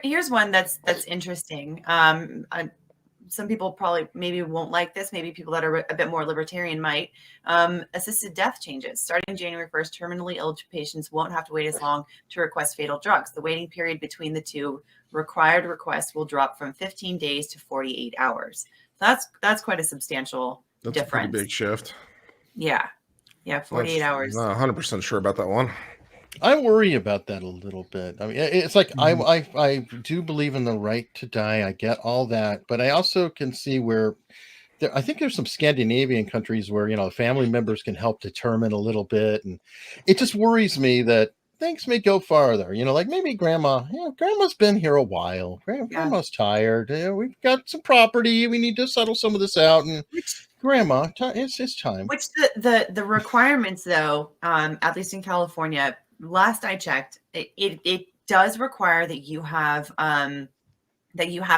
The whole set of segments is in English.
Here's one that's interesting. Some people probably maybe won't like this. Maybe people that are a bit more libertarian might. Assisted death changes. Starting January 1st, terminally ill patients won't have to wait as long to request fatal drugs. The waiting period between the two required requests will drop from 15 days to 48 hours. That's quite a substantial difference. A pretty big shift. Yeah. 48 hours. Not 100% sure about that one. I worry about that a little bit. I mean, it's like I do believe in the right to die. I get all that, but I also can see where I think there's some Scandinavian countries where, family members can help determine a little bit, and it just worries me that things may go farther. Like maybe grandma's been here a while. Grandma's tired. We've got some property. We need to settle some of this out, and grandma, it's time. Which the requirements, though, at least in California, last I checked, it does require that you have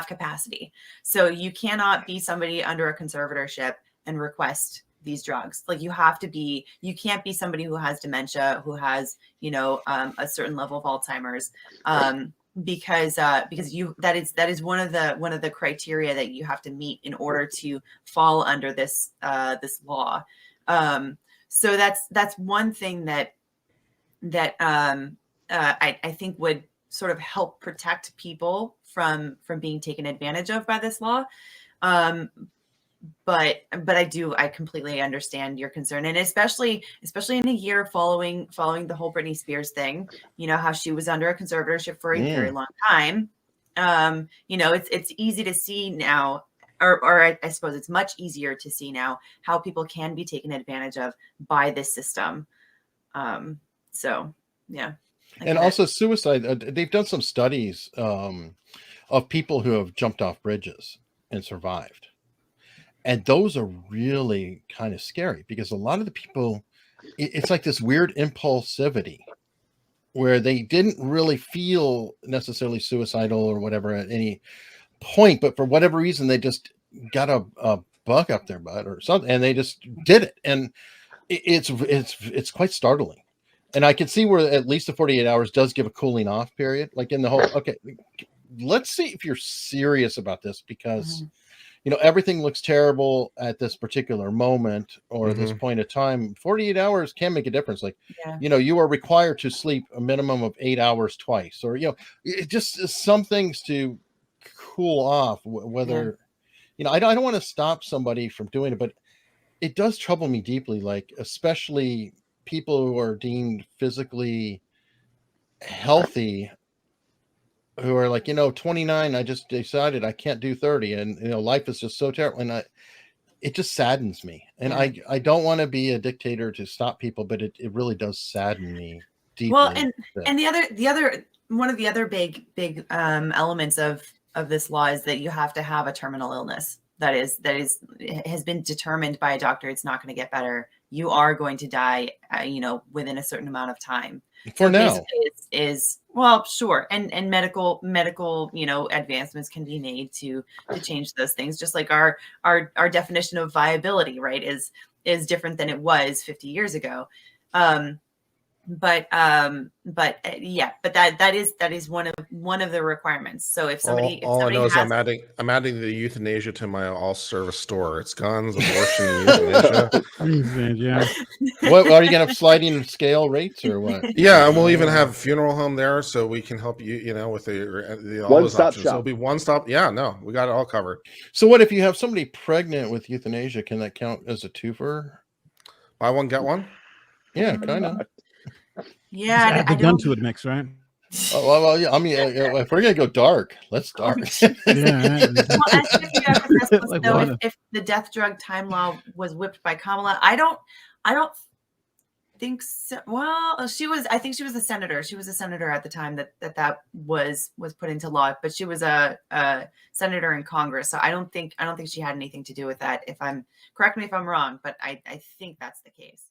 capacity. So you cannot be somebody under a conservatorship and request these drugs. Like you can't be somebody who has dementia, who has, a certain level of Alzheimer's, because that is one of the criteria that you have to meet in order to fall under this law. So that's one thing that I think would sort of help protect people from being taken advantage of by this law. But I completely understand your concern. And especially in a year following the whole Britney Spears thing, how she was under a conservatorship for a very long time. It's easy to see now, or I suppose it's much easier to see now how people can be taken advantage of by this system. So yeah. And also suicide. They've done some studies of people who have jumped off bridges and survived. And those are really kind of scary because a lot of the people, it's like this weird impulsivity where they didn't really feel necessarily suicidal or whatever at any point, but for whatever reason, they just got a bug up their butt or something, and they just did it. And it's quite startling. And I can see where at least the 48 hours does give a cooling off period, like in the whole, okay, let's see if you're serious about this because, everything looks terrible at this particular moment or this point of time. 48 hours can make a difference. Like, you are required to sleep a minimum of 8 hours twice, or, it just some things to cool off, whether, I don't want to stop somebody from doing it, but it does trouble me deeply. Like, especially people who are deemed physically healthy, who are like, 29, I just decided I can't do 30, and life is just so terrible, and it just saddens me. And I don't want to be a dictator to stop people, but it really does sadden me deeply. Well, and the other one of the other big elements of this law is that you have to have a terminal illness that has been determined by a doctor. It's not going to get better. You are going to die, within a certain amount of time. For now, is well, sure, and medical, advancements can be made to change those things. Just like our definition of viability, right, is different than it was 50 years ago. But that is one of the requirements. So if somebody, all I know is I'm adding the euthanasia to my all service store. It's guns, abortion, euthanasia. What are you gonna have sliding scale rates or what? Yeah, and we'll even have a funeral home there, so we can help you. With the all those options. So it'll be one stop. Yeah, no, we got it all covered. So what if you have somebody pregnant with euthanasia? Can that count as a twofer? Buy one get one. Yeah, kind of. Yeah, add the gun to it mix, right? Oh, well, yeah. I mean, if we're gonna go dark, let's dark. If the death drug time law was whipped by Kamala, I don't think so. Well, I think she was a senator. She was a senator at the time that was put into law, but she was a senator in Congress. So I don't think she had anything to do with that. Correct me if I'm wrong, but I think that's the case.